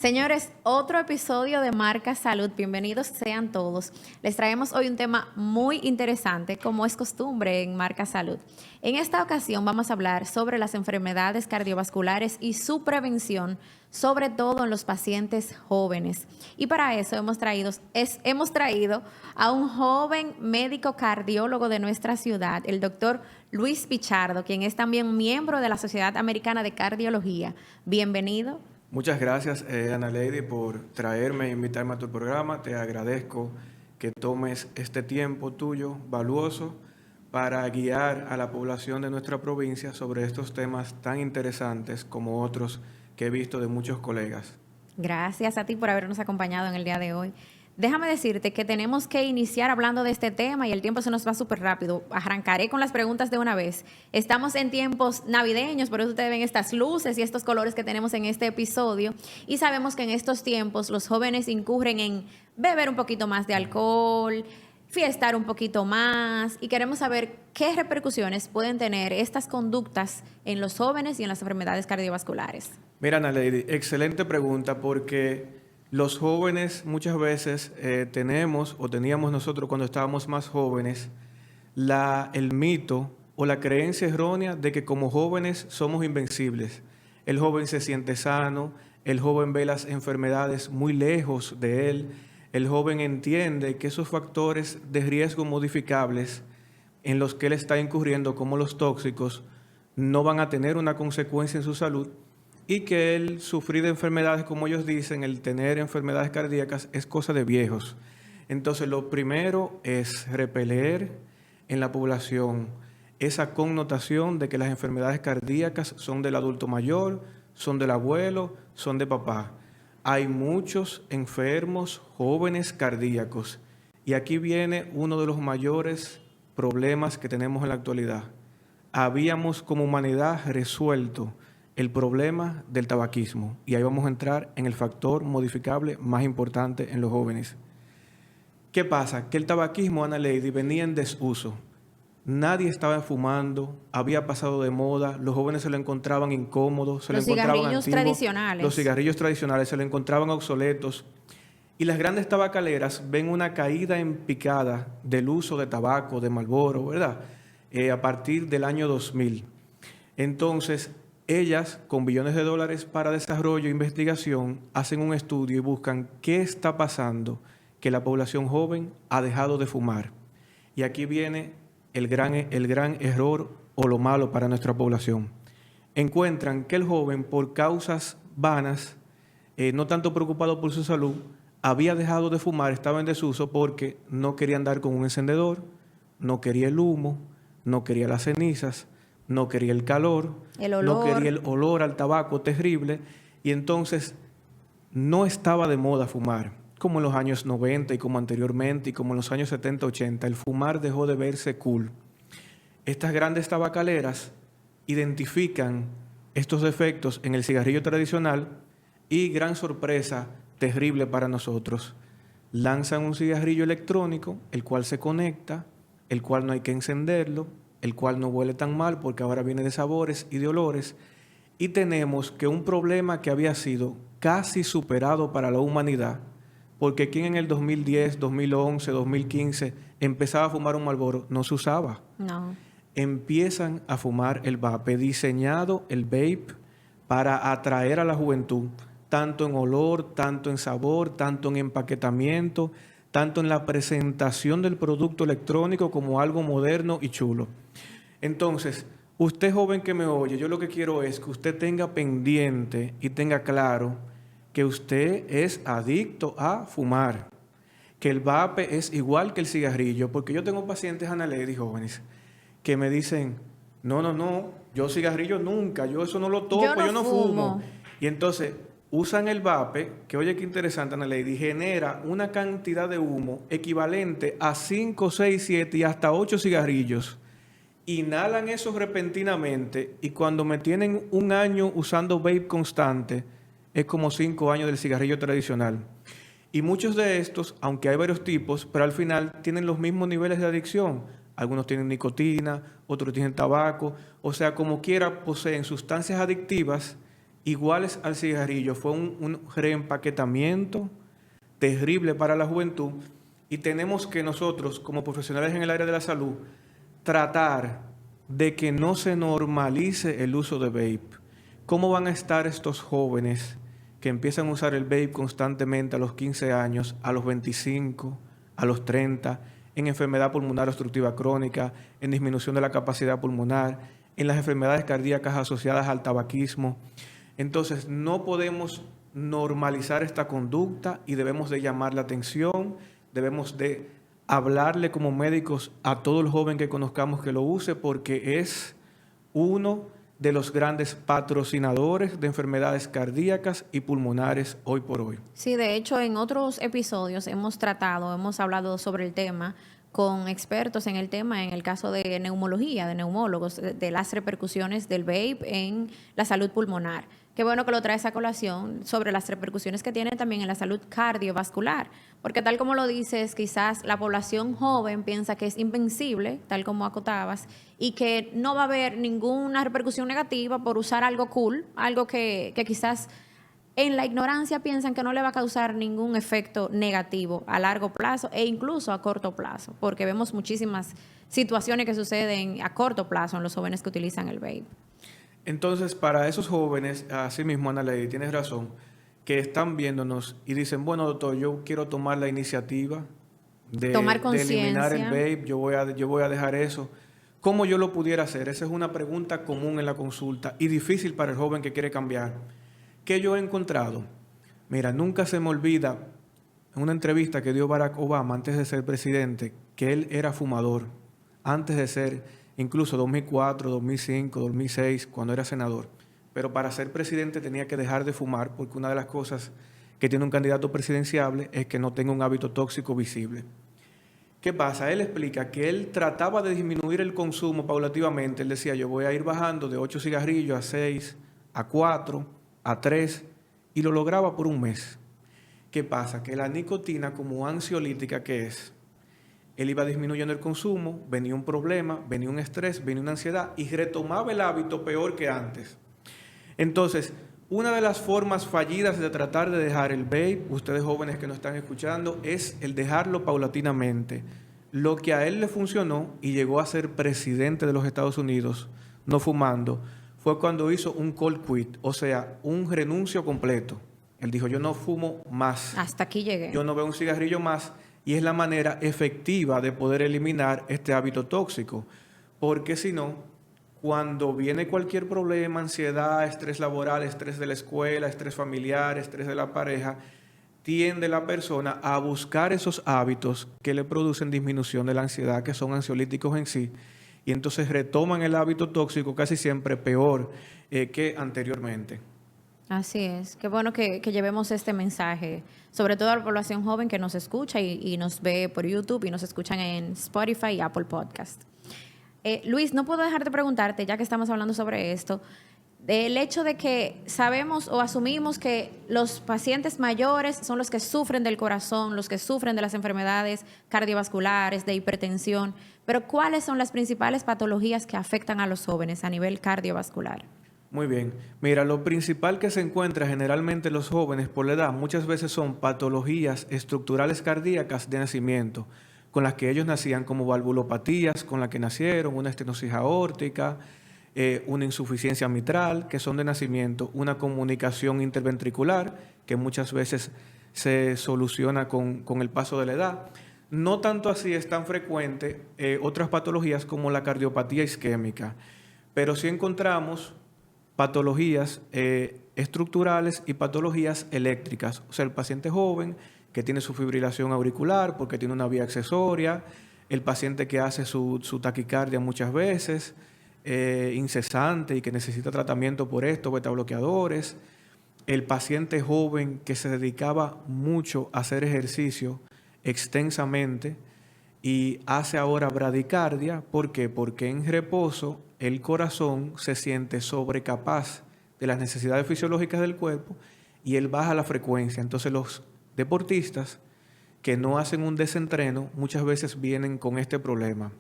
Señores, otro episodio de Marca Salud. Bienvenidos sean todos. Les traemos hoy un tema muy interesante, como es costumbre en Marca Salud. En esta ocasión vamos a hablar sobre las enfermedades cardiovasculares y su prevención, sobre todo en los pacientes jóvenes. Y para eso hemos traído a un joven médico cardiólogo de nuestra ciudad, el doctor Luis Pichardo, quien es también miembro de la Sociedad Americana de Cardiología. Bienvenido. Muchas gracias, Ana Lady, por traerme e invitarme a tu programa. Te agradezco que tomes este tiempo tuyo, valioso, para guiar a la población de nuestra provincia sobre estos temas tan interesantes como otros que he visto de muchos colegas. Gracias a ti por habernos acompañado en el día de hoy. Déjame decirte que tenemos que iniciar hablando de este tema y el tiempo se nos va súper rápido. Arrancaré con las preguntas de una vez. Estamos en tiempos navideños, por eso ustedes ven estas luces y estos colores que tenemos en este episodio. Y sabemos que en estos tiempos los jóvenes incurren en beber un poquito más de alcohol, fiestar un poquito más, y queremos saber qué repercusiones pueden tener estas conductas en los jóvenes y en las enfermedades cardiovasculares. Mira, Ana Lady, excelente pregunta, porque los jóvenes muchas veces teníamos nosotros cuando estábamos más jóvenes el mito o la creencia errónea de que como jóvenes somos invencibles. El joven se siente sano, el joven ve las enfermedades muy lejos de él, el joven entiende que esos factores de riesgo modificables en los que él está incurriendo, como los tóxicos, no van a tener una consecuencia en su salud, y que el sufrir de enfermedades, como ellos dicen, el tener enfermedades cardíacas es cosa de viejos. Entonces, lo primero es repeler en la población esa connotación de que las enfermedades cardíacas son del adulto mayor, son del abuelo, son de papá. Hay muchos enfermos jóvenes cardíacos, y aquí viene uno de los mayores problemas que tenemos en la actualidad. Habíamos como humanidad resuelto el problema del tabaquismo, y ahí vamos a entrar en el factor modificable más importante en los jóvenes. ¿Qué pasa? Que el tabaquismo, Ana Lady, venía en desuso. Nadie estaba fumando, había pasado de moda, los jóvenes se lo encontraban incómodo, se lo encontraban antiguo. Los cigarrillos tradicionales. Los cigarrillos tradicionales se lo encontraban obsoletos. Y las grandes tabacaleras ven una caída en picada del uso de tabaco, de Marlboro, ¿verdad? A partir del año 2000. Entonces, ellas, con billones de dólares para desarrollo e investigación, hacen un estudio y buscan qué está pasando, que la población joven ha dejado de fumar. Y aquí viene el gran error o lo malo para nuestra población. Encuentran que el joven, por causas vanas, no tanto preocupado por su salud, había dejado de fumar, estaba en desuso porque no quería andar con un encendedor, no quería el humo, no quería las cenizas, no quería el calor, no quería el olor al tabaco terrible, y entonces no estaba de moda fumar, como en los años 90 y como anteriormente y como en los años 70, 80. El fumar dejó de verse cool. Estas grandes tabacaleras identifican estos defectos en el cigarrillo tradicional y, gran sorpresa, terrible para nosotros, lanzan un cigarrillo electrónico, el cual se conecta, el cual no hay que encenderlo, el cual no huele tan mal porque ahora viene de sabores y de olores, y tenemos que un problema que había sido casi superado para la humanidad, porque quien en el 2010, 2011, 2015 empezaba a fumar un Marlboro, no se usaba. No. Empiezan a fumar el vape, diseñado el vape para atraer a la juventud, tanto en olor, tanto en sabor, tanto en empaquetamiento, tanto en la presentación del producto electrónico como algo moderno y chulo. Entonces, usted joven que me oye, yo lo que quiero es que usted tenga pendiente y tenga claro que usted es adicto a fumar, que el vape es igual que el cigarrillo, porque yo tengo pacientes, Ana Lady, jóvenes, que me dicen, no, yo cigarrillo nunca, yo eso no lo toco, yo no fumo. Y entonces usan el vape, que oye qué interesante, Ana Lady, genera una cantidad de humo equivalente a 5, 6, 7 y hasta 8 cigarrillos. Inhalan eso repentinamente, y cuando me tienen un año usando vape constante, es como 5 años del cigarrillo tradicional. Y muchos de estos, aunque hay varios tipos, pero al final tienen los mismos niveles de adicción. Algunos tienen nicotina, otros tienen tabaco, o sea, como quiera poseen sustancias adictivas iguales al cigarrillo. Fue un reempaquetamiento terrible para la juventud y tenemos que nosotros, como profesionales en el área de la salud, tratar de que no se normalice el uso de vape. ¿Cómo van a estar estos jóvenes que empiezan a usar el vape constantemente a los 15 años, a los 25, a los 30, en enfermedad pulmonar obstructiva crónica, en disminución de la capacidad pulmonar, en las enfermedades cardíacas asociadas al tabaquismo? Entonces, no podemos normalizar esta conducta y debemos de llamar la atención, debemos de hablarle como médicos a todo el joven que conozcamos que lo use, porque es uno de los grandes patrocinadores de enfermedades cardíacas y pulmonares hoy por hoy. Sí, de hecho, en otros episodios hemos hablado sobre el tema con expertos en el tema, en el caso de neumología, de neumólogos, de las repercusiones del vape en la salud pulmonar. Qué bueno que lo traes a colación sobre las repercusiones que tiene también en la salud cardiovascular, porque tal como lo dices, quizás la población joven piensa que es invencible, tal como acotabas, y que no va a haber ninguna repercusión negativa por usar algo cool, algo que quizás en la ignorancia piensan que no le va a causar ningún efecto negativo a largo plazo e incluso a corto plazo, porque vemos muchísimas situaciones que suceden a corto plazo en los jóvenes que utilizan el vape. Entonces, para esos jóvenes, así mismo, Ana Lady, tienes razón, que están viéndonos y dicen, bueno, doctor, yo quiero tomar la iniciativa de eliminar el vape, yo voy a dejar eso. ¿Cómo yo lo pudiera hacer? Esa es una pregunta común en la consulta y difícil para el joven que quiere cambiar. ¿Qué yo he encontrado? Mira, nunca se me olvida en una entrevista que dio Barack Obama antes de ser presidente, que él era fumador, antes de ser incluso 2004, 2005, 2006, cuando era senador. Pero para ser presidente tenía que dejar de fumar, porque una de las cosas que tiene un candidato presidenciable es que no tenga un hábito tóxico visible. ¿Qué pasa? Él explica que él trataba de disminuir el consumo paulativamente. Él decía, yo voy a ir bajando de 8 cigarrillos a 6, a 4, a 3, y lo lograba por un mes. ¿Qué pasa? Que la nicotina, como ansiolítica que es, él iba disminuyendo el consumo, venía un problema, venía un estrés, venía una ansiedad y retomaba el hábito peor que antes. Entonces, una de las formas fallidas de tratar de dejar el vape, ustedes jóvenes que nos están escuchando, es el dejarlo paulatinamente. Lo que a él le funcionó y llegó a ser presidente de los Estados Unidos, no fumando, fue cuando hizo un cold quit, o sea, un renuncio completo. Él dijo, yo no fumo más. Hasta aquí llegué. Yo no veo un cigarrillo más. Y es la manera efectiva de poder eliminar este hábito tóxico. Porque si no, cuando viene cualquier problema, ansiedad, estrés laboral, estrés de la escuela, estrés familiar, estrés de la pareja, tiende la persona a buscar esos hábitos que le producen disminución de la ansiedad, que son ansiolíticos en sí, y entonces retoman el hábito tóxico casi siempre peor que anteriormente. Así es. Qué bueno que llevemos este mensaje, sobre todo a la población joven que nos escucha y nos ve por YouTube y nos escuchan en Spotify y Apple Podcast. Luis, no puedo dejar de preguntarte, ya que estamos hablando sobre esto, del hecho de que sabemos o asumimos que los pacientes mayores son los que sufren del corazón, los que sufren de las enfermedades cardiovasculares, de hipertensión, pero ¿cuáles son las principales patologías que afectan a los jóvenes a nivel cardiovascular? Muy bien. Mira, lo principal que se encuentra generalmente en los jóvenes por la edad muchas veces son patologías estructurales cardíacas de nacimiento, con las que ellos nacían, como valvulopatías con las que nacieron, una estenosis aórtica, una insuficiencia mitral, que son de nacimiento, una comunicación interventricular, que muchas veces se soluciona con el paso de la edad. No tanto así es tan frecuente otras patologías como la cardiopatía isquémica, pero sí encontramos patologías estructurales y patologías eléctricas. O sea, el paciente joven que tiene su fibrilación auricular porque tiene una vía accesoria, el paciente que hace su taquicardia muchas veces, incesante y que necesita tratamiento por esto, betabloqueadores, el paciente joven que se dedicaba mucho a hacer ejercicio extensamente y hace ahora bradicardia. ¿Por qué? Porque en reposo el corazón se siente sobrecapaz de las necesidades fisiológicas del cuerpo y él baja la frecuencia. Entonces los deportistas que no hacen un desentreno muchas veces vienen con este problema,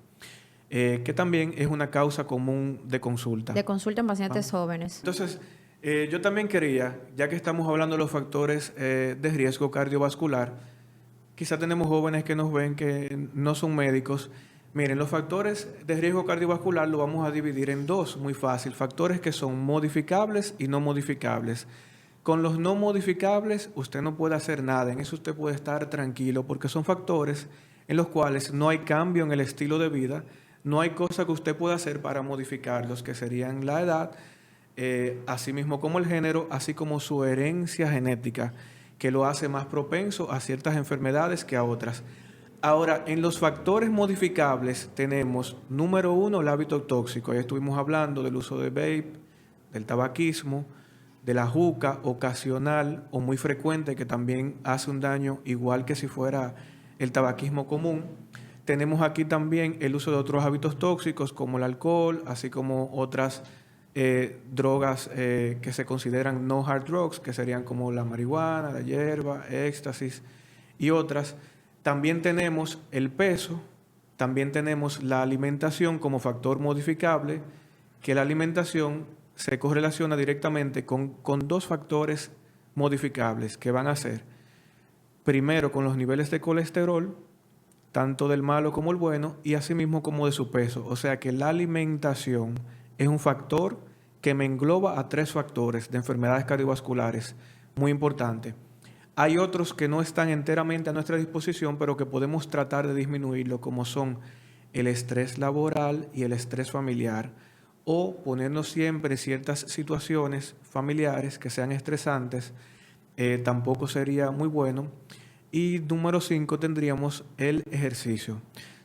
que también es una causa común de consulta. De consulta en pacientes jóvenes. Entonces, Yo también quería, ya que estamos hablando de los factores de riesgo cardiovascular, quizá tenemos jóvenes que nos ven que no son médicos. Miren, los factores de riesgo cardiovascular lo vamos a dividir en dos, muy fácil. Factores que son modificables y no modificables. Con los no modificables usted no puede hacer nada, en eso usted puede estar tranquilo porque son factores en los cuales no hay cambio en el estilo de vida, no hay cosa que usted pueda hacer para modificarlos, que serían la edad, así mismo como el género, así como su herencia genética, que lo hace más propenso a ciertas enfermedades que a otras. Ahora, en los factores modificables tenemos, número uno, el hábito tóxico. Ya estuvimos hablando del uso de vape, del tabaquismo, de la juca ocasional o muy frecuente, que también hace un daño igual que si fuera el tabaquismo común. Tenemos aquí también el uso de otros hábitos tóxicos como el alcohol, así como otras drogas que se consideran no hard drugs, que serían como la marihuana, la hierba, éxtasis y otras. También tenemos el peso, también tenemos la alimentación como factor modificable, que la alimentación se correlaciona directamente con dos factores modificables que van a ser, primero, con los niveles de colesterol, tanto del malo como el bueno, y asimismo como de su peso. O sea que la alimentación es un factor que me engloba a tres factores de enfermedades cardiovasculares, muy importante. Hay otros que no están enteramente a nuestra disposición, pero que podemos tratar de disminuirlo, como son el estrés laboral y el estrés familiar, o ponernos siempre en ciertas situaciones familiares que sean estresantes, tampoco sería muy bueno. Y número 5 tendríamos el ejercicio.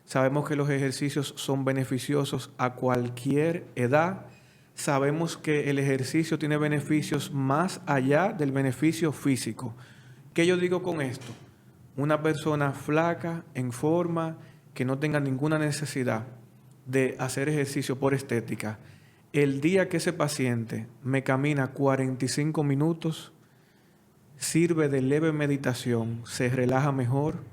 Sabemos que los ejercicios son beneficiosos a cualquier edad. Sabemos que el ejercicio tiene beneficios más allá del beneficio físico. ¿Qué yo digo con esto? Una persona flaca, en forma, que no tenga ninguna necesidad de hacer ejercicio por estética, el día que ese paciente me camina 45 minutos, sirve de leve meditación, se relaja mejor,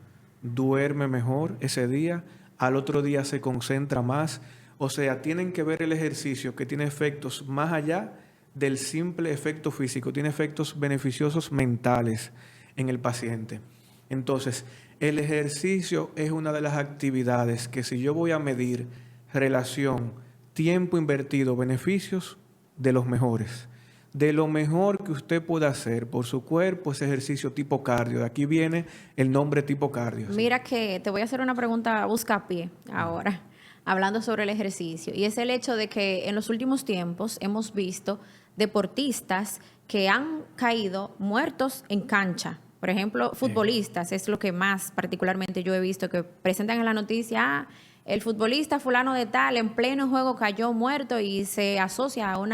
duerme mejor ese día, al otro día se concentra más. O sea, tienen que ver el ejercicio que tiene efectos más allá del simple efecto físico, tiene efectos beneficiosos mentales en el paciente. Entonces, el ejercicio es una de las actividades que, si yo voy a medir relación, tiempo invertido, beneficios, de los mejores. De lo mejor que usted pueda hacer por su cuerpo es ejercicio tipo cardio. De aquí viene el nombre tipo cardio. Mira que te voy a hacer una pregunta buscapié ahora, hablando sobre el ejercicio. Y es el hecho de que en los últimos tiempos hemos visto deportistas que han caído muertos en cancha. Por ejemplo, futbolistas, es lo que más particularmente yo he visto, que presentan en la noticia, el futbolista fulano de tal en pleno juego cayó muerto y se asocia a un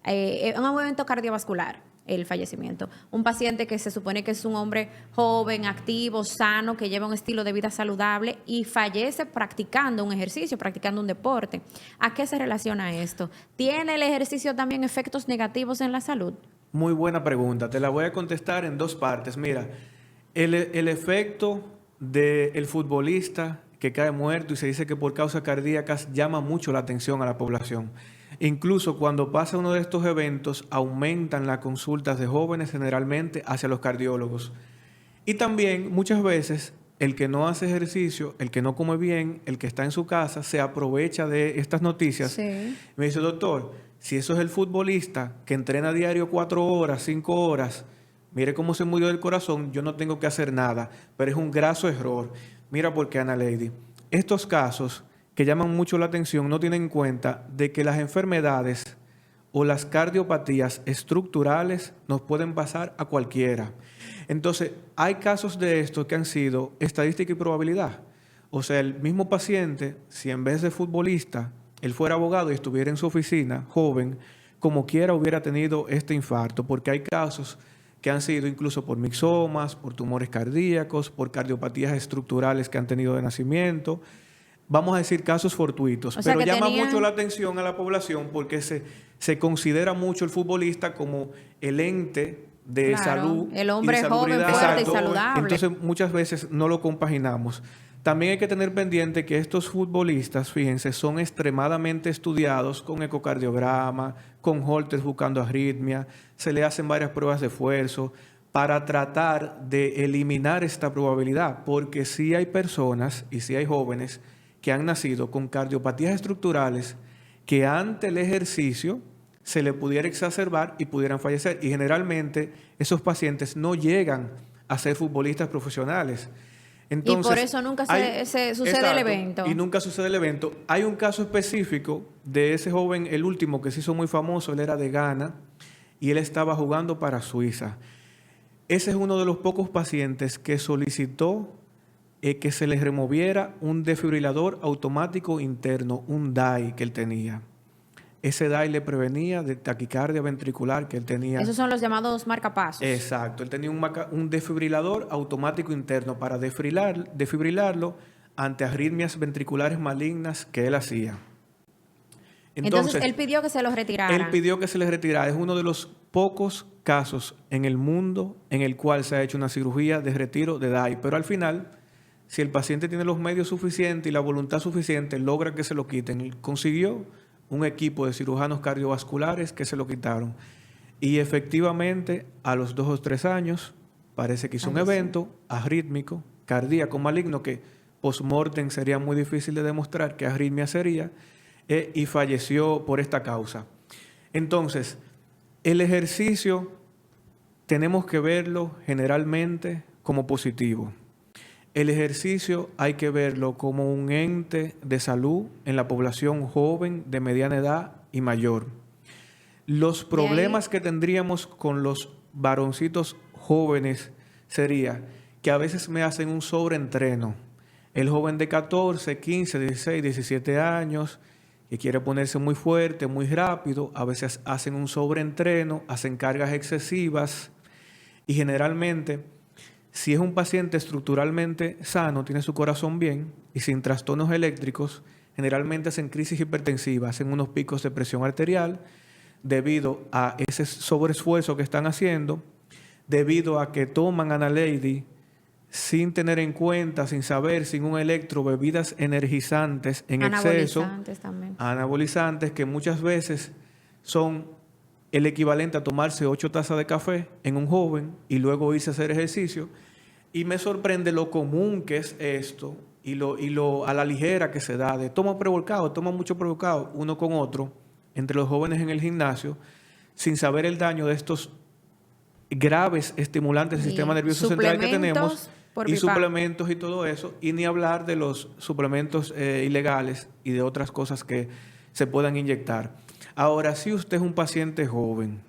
evento cardiovascular, el fallecimiento. Un paciente que se supone que es un hombre joven, activo, sano, que lleva un estilo de vida saludable y fallece practicando un ejercicio, practicando un deporte. ¿A qué se relaciona esto? ¿Tiene el ejercicio también efectos negativos en la salud? Muy buena pregunta. Te la voy a contestar en dos partes. Mira, el efecto del futbolista que cae muerto y se dice que por causas cardíacas llama mucho la atención a la población. Incluso cuando pasa uno de estos eventos, aumentan las consultas de jóvenes generalmente hacia los cardiólogos. Y también muchas veces el que no hace ejercicio, el que no come bien, el que está en su casa, se aprovecha de estas noticias. Sí. Me dice, doctor, si eso es el futbolista que entrena a diario 4 horas, 5 horas, mire cómo se murió del corazón, yo no tengo que hacer nada, pero es un graso error. Mira por qué, Ana Lady. Estos casos que llaman mucho la atención no tienen en cuenta de que las enfermedades o las cardiopatías estructurales nos pueden pasar a cualquiera. Entonces, hay casos de estos que han sido estadística y probabilidad. O sea, el mismo paciente, si en vez de futbolista, él fuera abogado y estuviera en su oficina, joven, como quiera hubiera tenido este infarto, porque hay casos que han sido incluso por mixomas, por tumores cardíacos, por cardiopatías estructurales que han tenido de nacimiento. Vamos a decir casos fortuitos, o sea, pero llama tenían... mucho la atención a la población porque se considera mucho el futbolista como el ente de salud. El hombre y de joven, salubridad. fuerte y Exacto. saludable. Entonces muchas veces no lo compaginamos. También hay que tener pendiente que estos futbolistas, fíjense, son extremadamente estudiados con ecocardiograma, con holters buscando arritmia, se le hacen varias pruebas de esfuerzo para tratar de eliminar esta probabilidad, porque sí hay personas y sí hay jóvenes que han nacido con cardiopatías estructurales que ante el ejercicio se le pudiera exacerbar y pudieran fallecer. Y generalmente esos pacientes no llegan a ser futbolistas profesionales. Entonces, y por eso nunca se sucede exacto, el evento. Y nunca sucede el evento. Hay un caso específico de ese joven, el último que se hizo muy famoso, él era de Ghana y él estaba jugando para Suiza. Ese es uno de los pocos pacientes que solicitó que se le removiera un desfibrilador automático interno, un DAI que él tenía. Ese DAI le prevenía de taquicardia ventricular que él tenía. Esos son los llamados marcapasos. Exacto. Él tenía un desfibrilador automático interno para desfibrilarlo ante arritmias ventriculares malignas que él hacía. Entonces, él pidió que se los retirara. Él pidió que se les retirara. Es uno de los pocos casos en el mundo en el cual se ha hecho una cirugía de retiro de DAI. Pero al final, si el paciente tiene los medios suficientes y la voluntad suficiente, logra que se lo quiten. Él consiguió un equipo de cirujanos cardiovasculares que se lo quitaron. Y efectivamente, a los 2 o 3 años, parece que hizo un evento arrítmico, cardíaco maligno, que post-mortem sería muy difícil de demostrar qué arritmia sería, y falleció por esta causa. Entonces, el ejercicio tenemos que verlo generalmente como positivo. El ejercicio hay que verlo como un ente de salud en la población joven, de mediana edad y mayor. Los problemas que tendríamos con los varoncitos jóvenes sería que a veces me hacen un sobreentreno. El joven de 14, 15, 16, 17 años que quiere ponerse muy fuerte, muy rápido, a veces hacen un sobreentreno, hacen cargas excesivas y generalmente, si es un paciente estructuralmente sano, tiene su corazón bien y sin trastornos eléctricos, generalmente hacen crisis hipertensivas, hacen unos picos de presión arterial debido a ese sobreesfuerzo que están haciendo, debido a que toman Analeidi sin tener en cuenta, sin saber, sin un electro, bebidas energizantes en exceso, también. Anabolizantes que muchas veces son el equivalente a tomarse 8 tazas de café en un joven y luego irse a hacer ejercicio. Y me sorprende lo común que es esto y lo a la ligera que se da de toma mucho pre-workout uno con otro entre los jóvenes en el gimnasio sin saber el daño de estos graves estimulantes del sistema nervioso central que tenemos y suplementos y todo eso, y ni hablar de los suplementos ilegales y de otras cosas que se puedan inyectar. Ahora, si usted es un paciente joven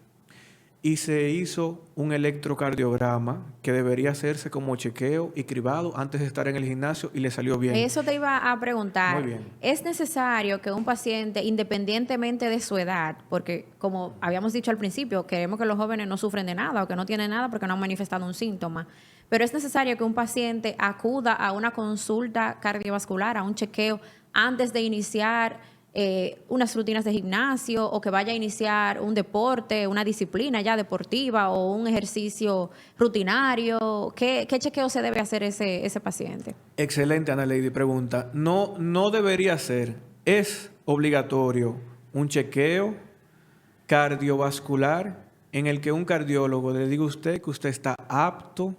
y se hizo un electrocardiograma que debería hacerse como chequeo y cribado antes de estar en el gimnasio y le salió bien. Eso te iba a preguntar. Muy bien. ¿Es necesario que un paciente, independientemente de su edad, porque como habíamos dicho al principio, queremos que los jóvenes no sufren de nada o que no tienen nada porque no han manifestado un síntoma, pero es necesario que un paciente acuda a una consulta cardiovascular, a un chequeo, antes de iniciar unas rutinas de gimnasio o que vaya a iniciar un deporte, una disciplina ya deportiva o un ejercicio rutinario? ¿Qué chequeo se debe hacer ese paciente? Excelente, Analeidi, pregunta. No debería ser. Es obligatorio un chequeo cardiovascular en el que un cardiólogo le diga a usted que usted está apto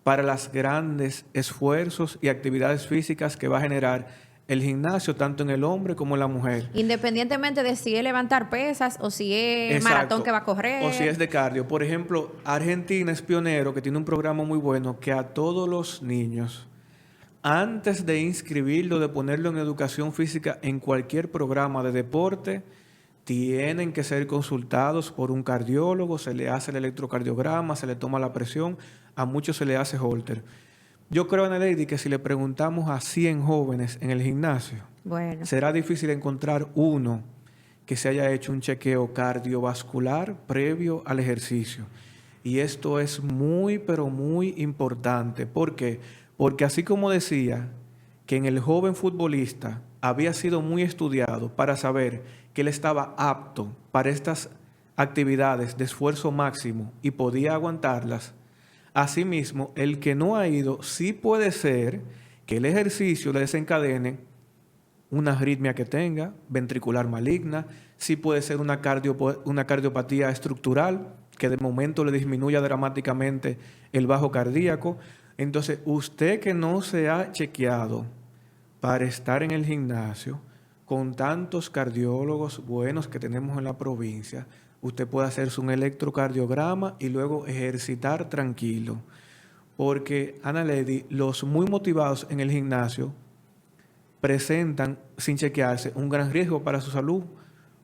para los grandes esfuerzos y actividades físicas que va a generar el gimnasio, tanto en el hombre como en la mujer. Independientemente de si es levantar pesas o si es Exacto. maratón que va a correr. O si es de cardio. Por ejemplo, Argentina es pionero, que tiene un programa muy bueno, que a todos los niños, antes de inscribirlo, de ponerlo en educación física en cualquier programa de deporte, tienen que ser consultados por un cardiólogo, se le hace el electrocardiograma, se le toma la presión, a muchos se le hace holter. Yo creo, Analeidi, que si le preguntamos a 100 jóvenes en el gimnasio, será difícil encontrar uno que se haya hecho un chequeo cardiovascular previo al ejercicio. Y esto es muy, pero muy importante. ¿Por qué? Porque así como decía que en el joven futbolista había sido muy estudiado para saber que él estaba apto para estas actividades de esfuerzo máximo y podía aguantarlas, asimismo, el que no ha ido sí puede ser que el ejercicio le desencadene una arritmia que tenga, ventricular maligna, sí puede ser una cardiopatía estructural, que de momento le disminuya dramáticamente el bajo cardíaco. Entonces, usted que no se ha chequeado para estar en el gimnasio, con tantos cardiólogos buenos que tenemos en la provincia, usted puede hacerse un electrocardiograma y luego ejercitar tranquilo. Porque, Ana Lady, los muy motivados en el gimnasio presentan, sin chequearse, un gran riesgo para su salud.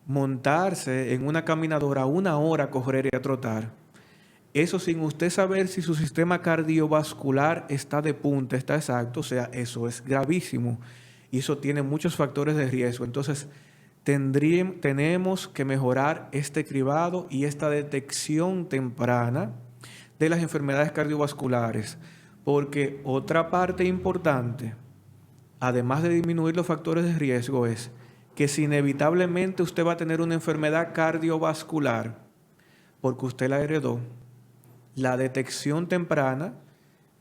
Montarse en una caminadora 1 hora a correr y a trotar. Eso sin usted saber si su sistema cardiovascular está de punta, está exacto, o sea, eso es gravísimo. Y eso tiene muchos factores de riesgo. Entonces, tenemos que mejorar este cribado y esta detección temprana de las enfermedades cardiovasculares. Porque otra parte importante, además de disminuir los factores de riesgo, es que si inevitablemente usted va a tener una enfermedad cardiovascular, porque usted la heredó, la detección temprana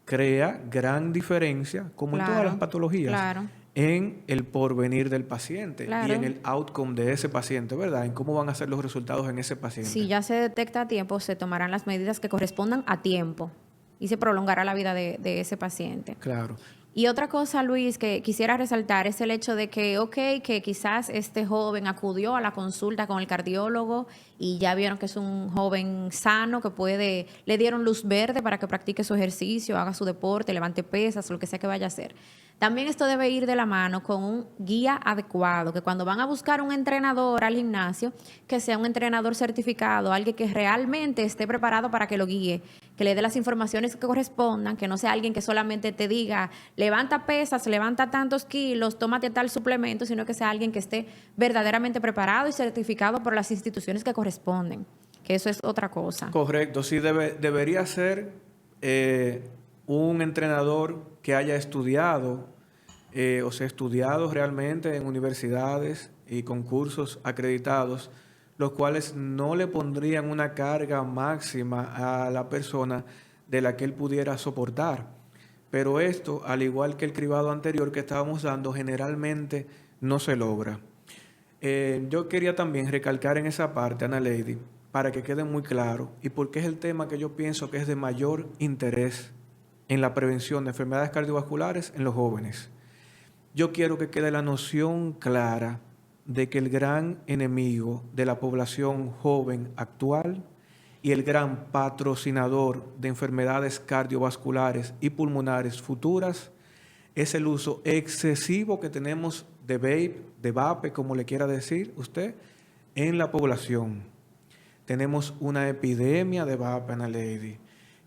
crea gran diferencia, como en todas las patologías, en el porvenir del paciente y en el outcome de ese paciente, ¿verdad? En cómo van a ser los resultados en ese paciente. Si ya se detecta a tiempo, se tomarán las medidas que correspondan a tiempo y se prolongará la vida de ese paciente. Claro. Y otra cosa, Luis, que quisiera resaltar es el hecho de que, que quizás este joven acudió a la consulta con el cardiólogo y ya vieron que es un joven sano, que le dieron luz verde para que practique su ejercicio, haga su deporte, levante pesas, lo que sea que vaya a hacer. También esto debe ir de la mano con un guía adecuado, que cuando van a buscar un entrenador al gimnasio, que sea un entrenador certificado, alguien que realmente esté preparado para que lo guíe, que le dé las informaciones que correspondan, que no sea alguien que solamente te diga, levanta pesas, levanta tantos kilos, tómate tal suplemento, sino que sea alguien que esté verdaderamente preparado y certificado por las instituciones que corresponden, que eso es otra cosa. Correcto, sí debería ser un entrenador que haya estudiado, estudiado realmente en universidades y concursos acreditados, los cuales no le pondrían una carga máxima a la persona de la que él pudiera soportar. Pero esto, al igual que el cribado anterior que estábamos dando, generalmente no se logra. Yo quería también recalcar en esa parte, Ana Lady, para que quede muy claro, y porque es el tema que yo pienso que es de mayor interés en la prevención de enfermedades cardiovasculares en los jóvenes. Yo quiero que quede la noción clara de que el gran enemigo de la población joven actual y el gran patrocinador de enfermedades cardiovasculares y pulmonares futuras es el uso excesivo que tenemos de vape, como le quiera decir usted, en la población. Tenemos una epidemia de vape, Ana Lady,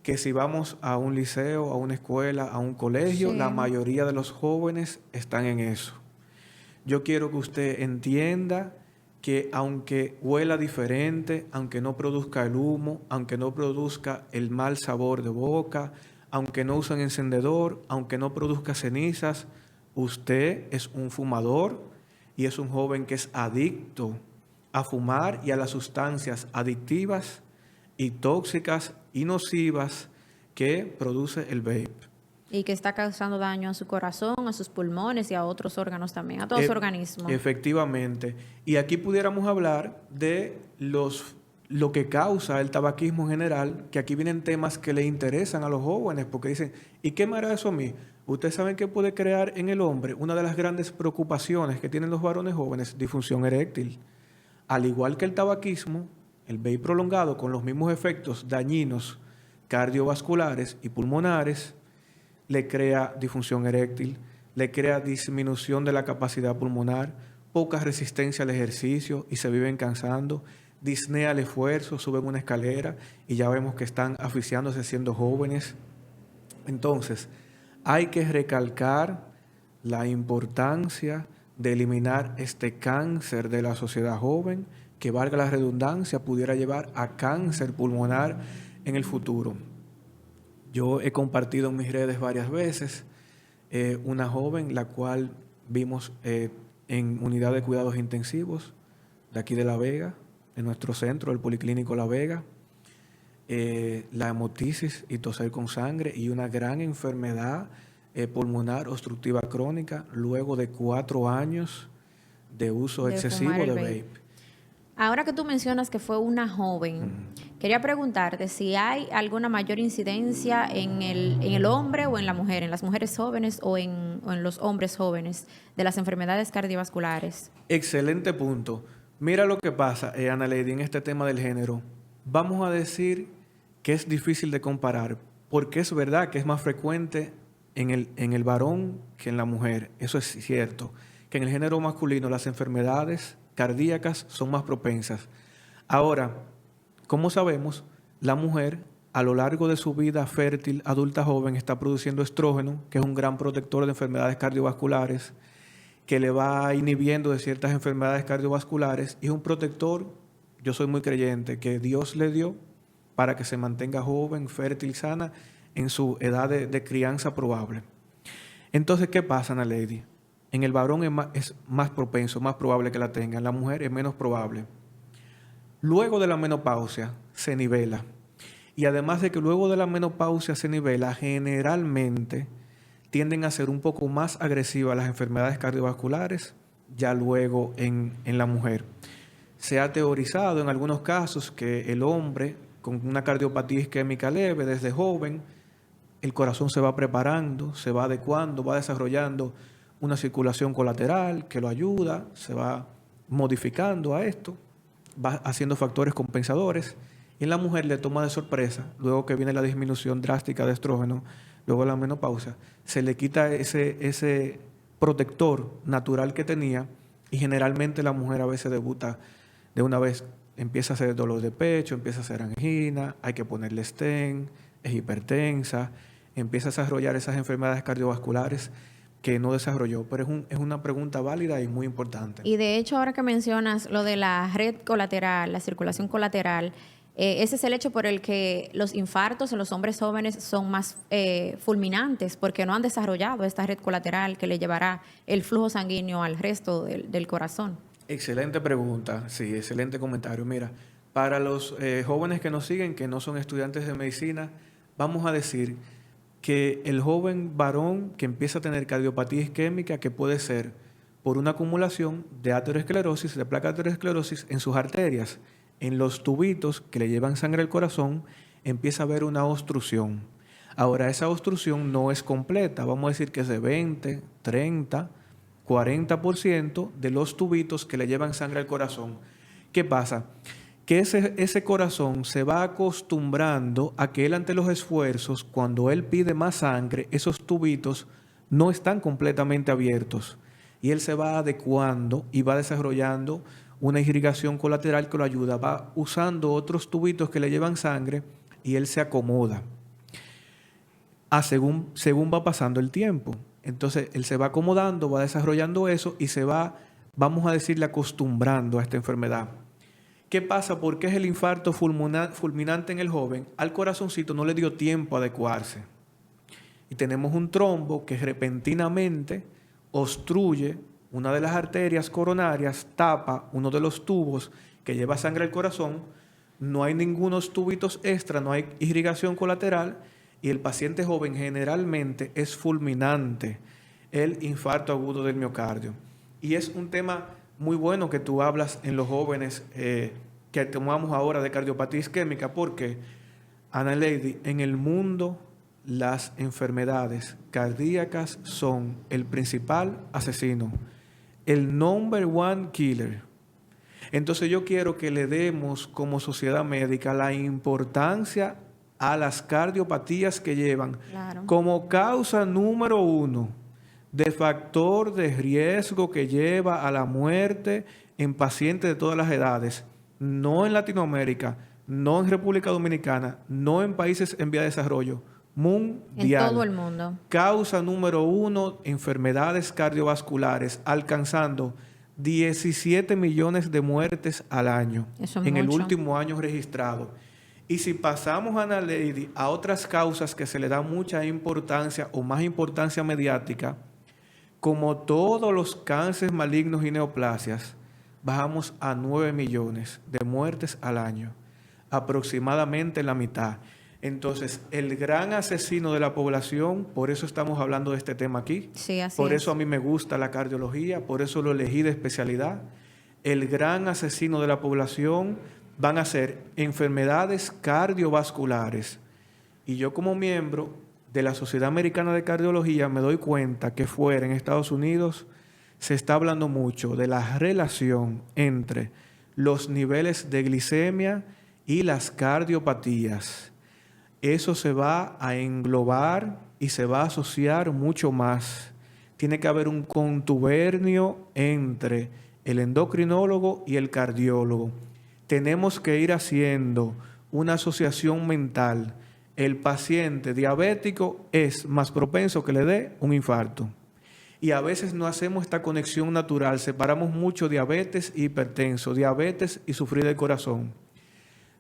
que si vamos a un liceo, a una escuela, a un colegio, la mayoría de los jóvenes están en eso. Yo quiero que usted entienda que aunque huela diferente, aunque no produzca el humo, aunque no produzca el mal sabor de boca, aunque no usen encendedor, aunque no produzca cenizas, usted es un fumador y es un joven que es adicto a fumar y a las sustancias adictivas y tóxicas y nocivas que produce el vape. Y que está causando daño a su corazón, a sus pulmones y a otros órganos también, a todo su organismo. Efectivamente. Y aquí pudiéramos hablar de lo que causa el tabaquismo en general, que aquí vienen temas que le interesan a los jóvenes, porque dicen, ¿y qué me hará eso a mí? Ustedes saben que puede crear en el hombre una de las grandes preocupaciones que tienen los varones jóvenes, disfunción eréctil. Al igual que el tabaquismo, el vape prolongado con los mismos efectos dañinos cardiovasculares y pulmonares, le crea disfunción eréctil, le crea disminución de la capacidad pulmonar, poca resistencia al ejercicio y se viven cansando, disnea al esfuerzo, suben una escalera y ya vemos que están asfixiándose siendo jóvenes. Entonces, hay que recalcar la importancia de eliminar este cáncer de la sociedad joven, que valga la redundancia, pudiera llevar a cáncer pulmonar en el futuro. Yo he compartido en mis redes varias veces una joven la cual vimos en unidad de cuidados intensivos de aquí de La Vega, en nuestro centro, el Policlínico La Vega, la hemotisis y toser con sangre y una gran enfermedad pulmonar obstructiva crónica luego de 4 años de uso De excesivo fumar de el vape. vape. Ahora que tú mencionas que fue una joven, quería preguntarte si hay alguna mayor incidencia en el hombre o en la mujer, en las mujeres jóvenes o en los hombres jóvenes de las enfermedades cardiovasculares. Excelente punto. Mira lo que pasa, Ana Lady, en este tema del género. Vamos a decir que es difícil de comparar, porque es verdad que es más frecuente en el varón que en la mujer. Eso es cierto. Que en el género masculino las enfermedades cardíacas son más propensas. Ahora, como sabemos, la mujer a lo largo de su vida fértil, adulta, joven, está produciendo estrógeno, que es un gran protector de enfermedades cardiovasculares, que le va inhibiendo de ciertas enfermedades cardiovasculares y es un protector, yo soy muy creyente, que Dios le dio para que se mantenga joven, fértil, sana en su edad de crianza probable. Entonces, ¿qué pasa, Ana Lady? En el varón es más propenso, más probable que la tenga. En la mujer es menos probable. Luego de la menopausia se nivela. Y además de que luego de la menopausia se nivela, generalmente tienden a ser un poco más agresivas las enfermedades cardiovasculares ya luego en la mujer. Se ha teorizado en algunos casos que el hombre con una cardiopatía isquémica leve desde joven, el corazón se va preparando, se va adecuando, va desarrollando una circulación colateral que lo ayuda, se va modificando a esto, va haciendo factores compensadores y en la mujer le toma de sorpresa, luego que viene la disminución drástica de estrógeno, luego de la menopausia, se le quita ese protector natural que tenía y generalmente la mujer a veces debuta de una vez, empieza a hacer dolor de pecho, empieza a hacer angina, hay que ponerle stent, es hipertensa, empieza a desarrollar esas enfermedades cardiovasculares que no desarrolló, pero es una pregunta válida y muy importante. Y de hecho, ahora que mencionas lo de la red colateral, la circulación colateral, ese es el hecho por el que los infartos en los hombres jóvenes son más fulminantes, porque no han desarrollado esta red colateral que le llevará el flujo sanguíneo al resto del corazón. Excelente pregunta, sí, excelente comentario. Mira, para los jóvenes que nos siguen, que no son estudiantes de medicina, vamos a decir que el joven varón que empieza a tener cardiopatía isquémica, que puede ser por una acumulación de aterosclerosis, de placa de aterosclerosis en sus arterias, en los tubitos que le llevan sangre al corazón, empieza a haber una obstrucción. Ahora, esa obstrucción no es completa, vamos a decir que es de 20, 30, 40% de los tubitos que le llevan sangre al corazón. ¿Qué pasa? Que ese corazón se va acostumbrando a que él ante los esfuerzos, cuando él pide más sangre, esos tubitos no están completamente abiertos. Y él se va adecuando y va desarrollando una irrigación colateral que lo ayuda. Va usando otros tubitos que le llevan sangre y él se acomoda según va pasando el tiempo. Entonces, él se va acomodando, va desarrollando eso y se va, vamos a decirle, acostumbrando a esta enfermedad. ¿Qué pasa? ¿Por qué es el infarto fulminante en el joven? Al corazoncito no le dio tiempo a adecuarse. Y tenemos un trombo que repentinamente obstruye una de las arterias coronarias, tapa uno de los tubos que lleva sangre al corazón, no hay ningunos tubitos extra, no hay irrigación colateral y el paciente joven generalmente es fulminante el infarto agudo del miocardio. Y es un tema muy bueno que tú hablas en los jóvenes que tomamos ahora de cardiopatía isquémica, porque, Ana Lady, en el mundo las enfermedades cardíacas son el principal asesino, el number one killer. Entonces yo quiero que le demos como sociedad médica la importancia a las cardiopatías que llevan como causa número 1 de factor de riesgo que lleva a la muerte en pacientes de todas las edades, no en Latinoamérica, no en República Dominicana, no en países en vía de desarrollo, mundial. En todo el mundo. Causa número 1, enfermedades cardiovasculares, alcanzando 17 millones de muertes al año en el último año registrado. Y si pasamos, Ana Lady, a otras causas que se le da mucha importancia o más importancia mediática, como todos los cánceres malignos y neoplasias, bajamos a 9 millones de muertes al año, aproximadamente la mitad. Entonces, el gran asesino de la población, por eso estamos hablando de este tema aquí. Sí, así Por es. eso a mí me gusta la cardiología, por eso lo elegí de especialidad. El gran asesino de la población van a ser enfermedades cardiovasculares. Y yo como miembro de la Sociedad Americana de Cardiología me doy cuenta que fuera en Estados Unidos se está hablando mucho de la relación entre los niveles de glicemia y las cardiopatías. Eso se va a englobar y se va a asociar mucho más. Tiene que haber un contubernio entre el endocrinólogo y el cardiólogo. Tenemos que ir haciendo una asociación mental. El paciente diabético es más propenso que le dé un infarto. Y a veces no hacemos esta conexión natural. Separamos mucho diabetes y hipertenso, diabetes y sufrir del corazón.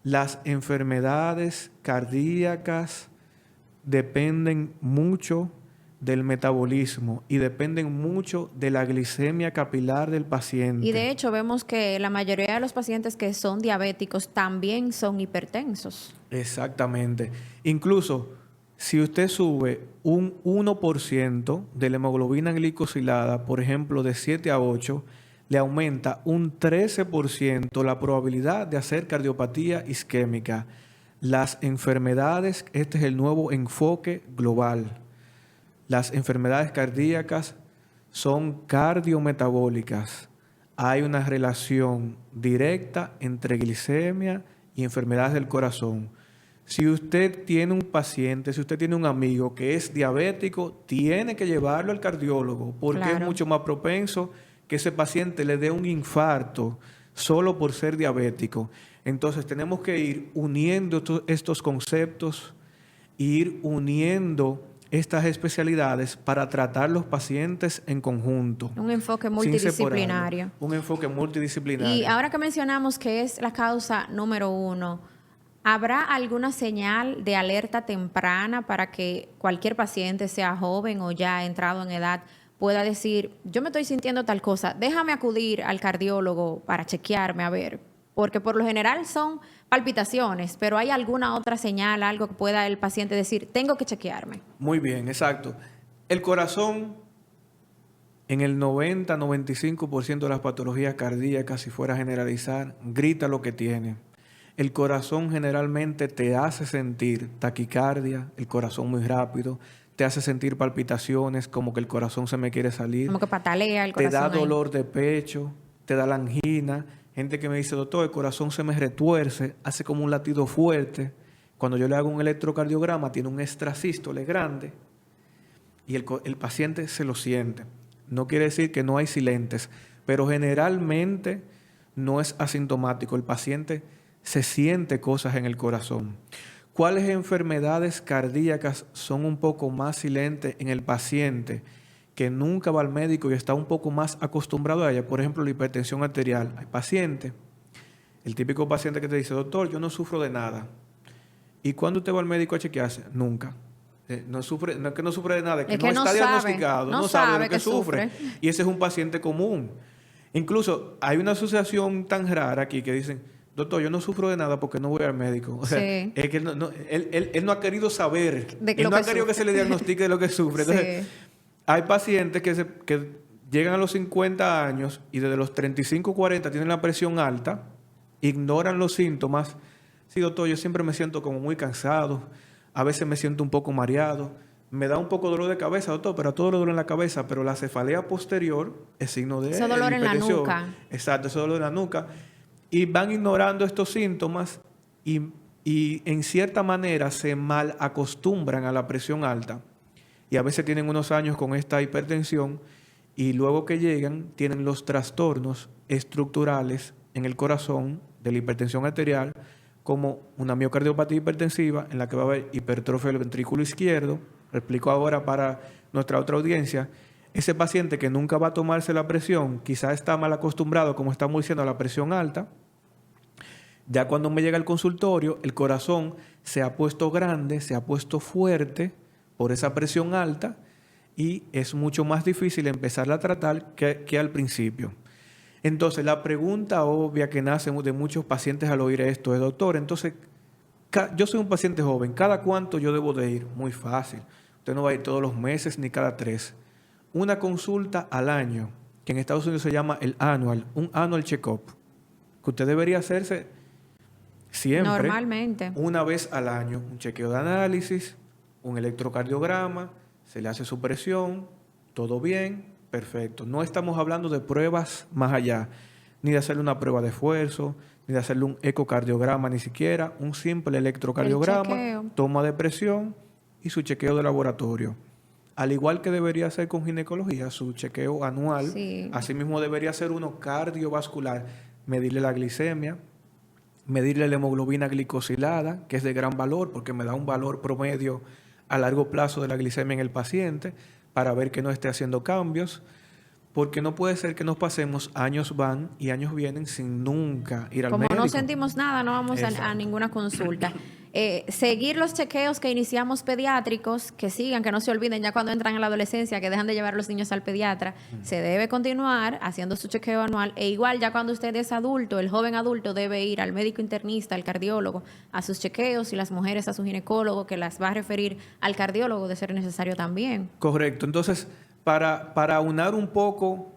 Las enfermedades cardíacas dependen mucho del metabolismo y dependen mucho de la glicemia capilar del paciente. Y de hecho vemos que la mayoría de los pacientes que son diabéticos también son hipertensos. Exactamente. Incluso si usted sube un 1% de la hemoglobina glicosilada, por ejemplo, de 7 a 8, le aumenta un 13% la probabilidad de hacer cardiopatía isquémica. Las enfermedades, este es el nuevo enfoque global. Las enfermedades cardíacas son cardiometabólicas. Hay una relación directa entre glicemia y enfermedades del corazón. Si usted tiene un paciente, si usted tiene un amigo que es diabético, tiene que llevarlo al cardiólogo porque es mucho más propenso que ese paciente le dé un infarto solo por ser diabético. Entonces tenemos que ir uniendo estos conceptos, ir uniendo estas especialidades para tratar los pacientes en conjunto. Un enfoque multidisciplinario. Un enfoque multidisciplinario. Y ahora que mencionamos que es la causa número 1, ¿habrá alguna señal de alerta temprana para que cualquier paciente, sea joven o ya entrado en edad, pueda decir, yo me estoy sintiendo tal cosa, déjame acudir al cardiólogo para chequearme a ver? Porque por lo general son palpitaciones, pero ¿hay alguna otra señal, algo que pueda el paciente decir, tengo que chequearme? Muy bien, exacto. El corazón, en el 90-95% de las patologías cardíacas, si fuera a generalizar, grita lo que tiene. El corazón generalmente te hace sentir taquicardia, el corazón muy rápido, te hace sentir palpitaciones, como que el corazón se me quiere salir. Como que patalea el corazón. Te da ahí. dolor de pecho, te da la angina. Gente que me dice, doctor, el corazón se me retuerce, hace como un latido fuerte. Cuando yo le hago un electrocardiograma, tiene un extrasístole grande y el paciente se lo siente. No quiere decir que no hay silentes, pero generalmente no es asintomático. El paciente se siente cosas en el corazón. ¿Cuáles enfermedades cardíacas son un poco más silentes en el paciente que nunca va al médico y está un poco más acostumbrado a ella? Por ejemplo, la hipertensión arterial. Hay pacientes, el típico paciente que te dice, doctor, yo no sufro de nada. ¿Y cuándo usted va al médico a chequearse? Nunca. No es que no sufre de nada, es que no está diagnosticado, no sabe lo que sufre. Y ese es un paciente común. Incluso hay una asociación tan rara aquí que dicen, doctor, yo no sufro de nada porque no voy al médico. O sea, es que él no ha querido saber, él no ha querido que se le diagnostique de lo que sufre. Entonces, hay pacientes que llegan a los 50 años y desde los 35 o 40 tienen la presión alta, ignoran los síntomas. Sí, doctor, yo siempre me siento como muy cansado, a veces me siento un poco mareado, me da un poco de dolor de cabeza, doctor, pero todo dolor en la cabeza, pero la cefalea posterior es signo de ese dolor en la nuca. Exacto, ese dolor en la nuca. Y van ignorando estos síntomas y en cierta manera se mal acostumbran a la presión alta. Y a veces tienen unos años con esta hipertensión y luego que llegan tienen los trastornos estructurales en el corazón de la hipertensión arterial, como una miocardiopatía hipertensiva en la que va a haber hipertrofia del ventrículo izquierdo. Lo explico ahora para nuestra otra audiencia. Ese paciente que nunca va a tomarse la presión, quizás está mal acostumbrado, como estamos diciendo, a la presión alta. Ya cuando me llega al consultorio, el corazón se ha puesto grande, se ha puesto fuerte por esa presión alta y es mucho más difícil empezarla a tratar que al principio. Entonces, la pregunta obvia que nace de muchos pacientes al oír esto es, doctor, entonces, Yo soy un paciente joven. ¿Cada cuánto yo debo de ir? Muy fácil. Usted no va a ir todos los meses ni cada 3. Una consulta al año, que en Estados Unidos se llama un annual check-up, que usted debería hacerse siempre, Normalmente. una vez al año. Un chequeo de análisis, un electrocardiograma, se le hace su presión, todo bien, perfecto. No estamos hablando de pruebas más allá, ni de hacerle una prueba de esfuerzo, ni de hacerle un ecocardiograma, ni siquiera un simple El electrocardiograma, chequeo. toma de presión y su chequeo de laboratorio. Al igual que debería hacer con ginecología, su chequeo anual, Sí. asimismo debería ser uno cardiovascular, medirle la glicemia, medirle la hemoglobina glicosilada, que es de gran valor porque me da un valor promedio a largo plazo de la glicemia en el paciente para ver que no esté haciendo cambios, porque no puede ser que nos pasemos años van y años vienen sin nunca ir al Como médico. no sentimos nada, no vamos a Exacto. ninguna consulta. Seguir los chequeos que iniciamos pediátricos, que sigan, que no se olviden ya cuando entran en la adolescencia, que dejan de llevar a los niños al pediatra. Se debe continuar haciendo su chequeo anual. E igual ya cuando usted es adulto, el joven adulto debe ir al médico internista, al cardiólogo, a sus chequeos y las mujeres a su ginecólogo, que las va a referir al cardiólogo de ser necesario también. Correcto. Entonces, para aunar un poco,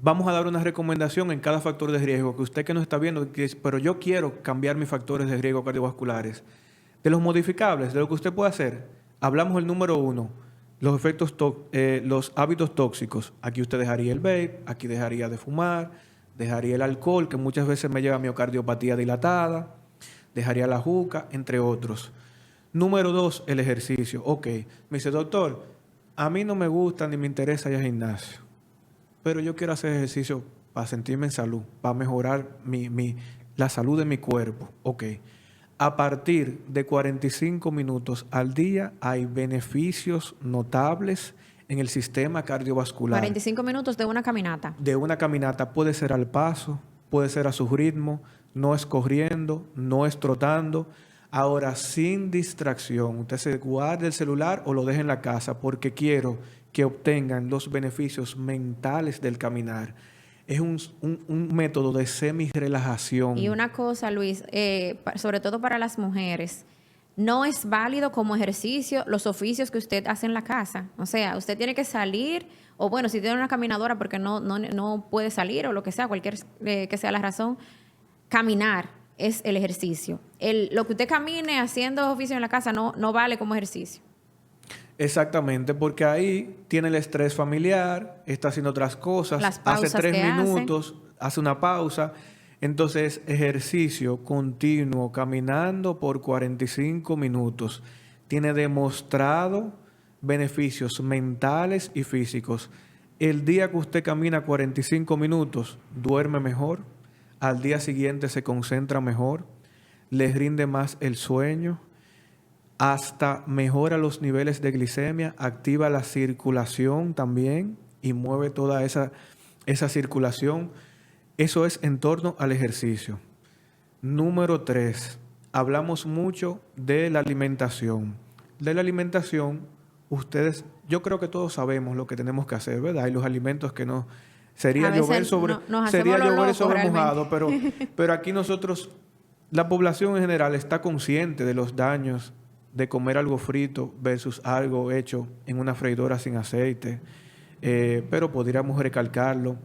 vamos a dar una recomendación en cada factor de riesgo, que usted que nos está viendo, pero yo quiero cambiar mis factores de riesgo cardiovasculares. De los modificables, de lo que usted puede hacer, hablamos el número 1, los hábitos tóxicos. Aquí usted dejaría el vape, aquí dejaría de fumar, dejaría el alcohol, que muchas veces me lleva a miocardiopatía dilatada, dejaría la juca, entre otros. Número 2, el ejercicio. Ok, me dice, doctor, a mí no me gusta ni me interesa ir al gimnasio, pero yo quiero hacer ejercicio para sentirme en salud, para mejorar la salud de mi cuerpo. Ok. A partir de 45 minutos al día hay beneficios notables en el sistema cardiovascular. 45 minutos de una caminata. De una caminata puede ser al paso, puede ser a su ritmo, no es corriendo, no es trotando. Ahora, sin distracción, usted se guarde el celular o lo deje en la casa porque quiero que obtengan los beneficios mentales del caminar. Es un método de semi-relajación. Y una cosa, Luis, sobre todo para las mujeres, no es válido como ejercicio los oficios que usted hace en la casa. O sea, usted tiene que salir, o bueno, si tiene una caminadora porque no puede salir o lo que sea, cualquier que sea la razón, caminar es el ejercicio. Lo que usted camine haciendo oficio en la casa no vale como ejercicio. Exactamente, porque ahí tiene el estrés familiar, está haciendo otras cosas, Las pausas hace 3 que minutos, hace una pausa. Entonces, ejercicio continuo, caminando por 45 minutos, tiene demostrado beneficios mentales y físicos. El día que usted camina 45 minutos, duerme mejor, al día siguiente se concentra mejor, le rinde más el sueño, hasta mejora los niveles de glicemia, activa la circulación también y mueve toda esa circulación. Eso es en torno al ejercicio. Número 3, hablamos mucho de la alimentación. De la alimentación, yo creo que todos sabemos lo que tenemos que hacer, ¿verdad? Y los alimentos que no sería llover sobre mojado, pero aquí nosotros, la población en general está consciente de los daños de comer algo frito versus algo hecho en una freidora sin aceite, pero podríamos recalcarlo.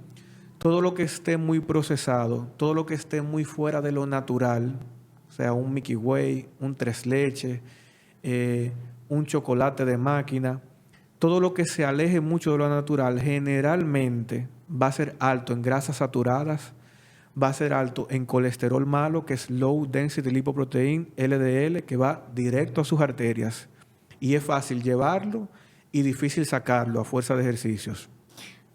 Todo lo que esté muy procesado, todo lo que esté muy fuera de lo natural, o sea, un Milky Way, un tres leches, un chocolate de máquina, todo lo que se aleje mucho de lo natural generalmente va a ser alto en grasas saturadas, va a ser alto en colesterol malo, que es Low Density Lipoprotein, LDL, que va directo a sus arterias. Y es fácil llevarlo y difícil sacarlo a fuerza de ejercicios.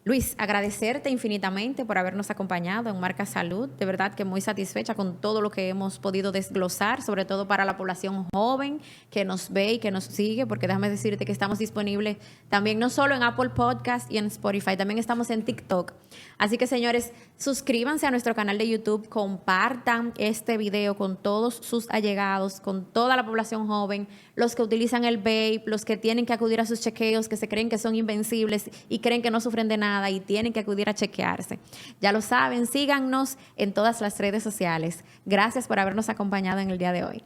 Luis, agradecerte infinitamente por habernos acompañado en Marca Salud. De verdad que muy satisfecha con todo lo que hemos podido desglosar, sobre todo para la población joven que nos ve y que nos sigue, porque déjame decirte que estamos disponibles también no solo en Apple Podcast y en Spotify, también estamos en TikTok. Así que, señores, suscríbanse a nuestro canal de YouTube, compartan este video con todos sus allegados, con toda la población joven, los que utilizan el vape, los que tienen que acudir a sus chequeos, que se creen que son invencibles y creen que no sufren de nada y tienen que acudir a chequearse. Ya lo saben, síganos en todas las redes sociales. Gracias por habernos acompañado en el día de hoy.